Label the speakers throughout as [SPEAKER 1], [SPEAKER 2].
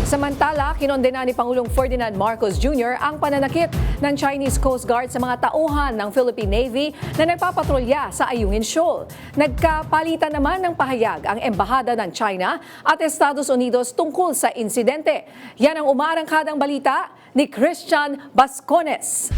[SPEAKER 1] Samantala, kinondena ni Pangulong Ferdinand Marcos Jr. ang pananakit ng Chinese Coast Guard sa mga tauhan ng Philippine Navy na nagpapatrolya sa Ayungin Shoal. Nagkapalitan naman ng pahayag ang Embahada ng China at Estados Unidos tungkol sa insidente. Yan ang umaarangkadang balita ni Christian Bascones.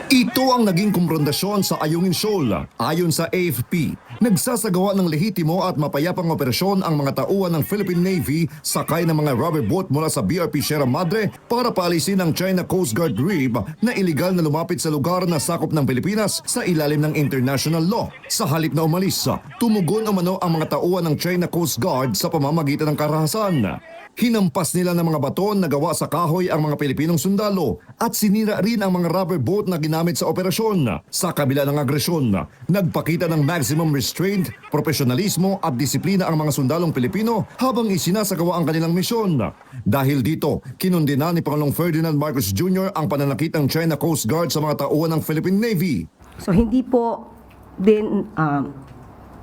[SPEAKER 2] Ito ang naging kumprontasyon sa Ayungin Shoal. Ayon sa AFP, nagsasagawa ng lehitimo at mapayapang operasyon ang mga tauhan ng Philippine Navy sakay ng mga rubber boat mula sa BRP Sierra Madre para paalisin ang China Coast Guard RIB na iligal na lumapit sa lugar na sakop ng Pilipinas sa ilalim ng international law. Sa halip na umalis, tumugon umano ang mga tauhan ng China Coast Guard sa pamamagitan ng karahasan. Hinampas nila ng mga baton na gawa sa kahoy ang mga Pilipinong sundalo at sinira rin ang mga rubber boat na ginamit sa operasyon. Sa kabila ng agresyon, nagpakita ng maximum restraint, profesionalismo at disiplina ang mga sundalong Pilipino habang isinasagawa ang kanilang misyon. Dahil dito, kinundena ni Pangulong Ferdinand Marcos Jr. ang pananakit ng China Coast Guard sa mga tauhan ng Philippine Navy.
[SPEAKER 3] So hindi po din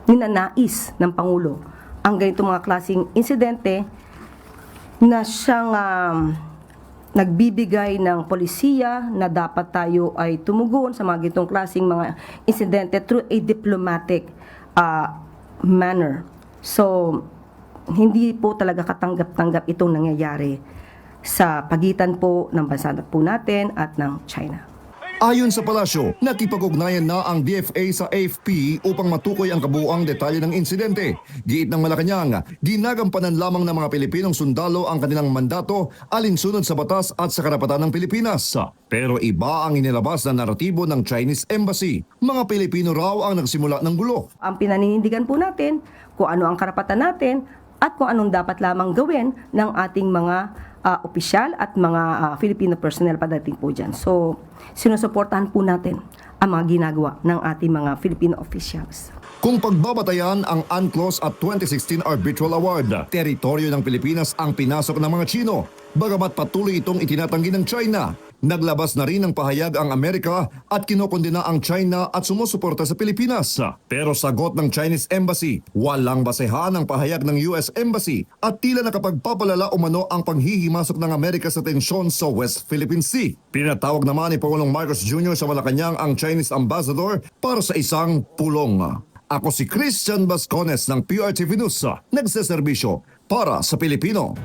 [SPEAKER 3] ninanais ng Pangulo ang ganitong mga klaseng insidente na siyang nagbibigay ng polisiya na dapat tayo ay tumugon sa mga gitong klaseng mga insidente through a diplomatic manner. So, hindi po talaga katanggap-tanggap itong nangyayari sa pagitan po ng bansa po natin at ng China.
[SPEAKER 2] Ayon sa palasyo, nakipag-ugnayan na ang DFA sa AFP upang matukoy ang kabuuang detalye ng insidente. Giit ng Malacanang, ginagampanan lamang ng mga Pilipinong sundalo ang kanilang mandato alinsunod sa batas at sa karapatan ng Pilipinas. Pero iba ang inilabas na naratibo ng Chinese Embassy. Mga Pilipino raw ang nagsimula ng gulo.
[SPEAKER 3] Ang pinaninindigan po natin kung ano ang karapatan natin at kung anong dapat lamang gawin ng ating mga opisyal at mga Filipino personnel pagdating po dyan. So, sinusuportahan po natin ang mga ginagawa ng ating mga Filipino officials.
[SPEAKER 2] Kung pagbabatayan ang UNCLOS at 2016 Arbitral Award, teritoryo ng Pilipinas ang pinasok ng mga Chino. Bagamat patuloy itong itinatanggi ng China, naglabas na rin ng pahayag ang Amerika at kinokondena ang China at sumusuporta sa Pilipinas. Pero sagot ng Chinese Embassy, walang basehan ang pahayag ng US Embassy at tila nakapagpapalala umano ang panghihimasok ng Amerika sa tensyon sa West Philippine Sea. Pinatawag naman ni Pangulong Marcos Jr. sa Malacanang ang Chinese Ambassador para sa isang pulong. Ako si Christian Bascones ng PRTV News, nagseserbisyo para sa Pilipino.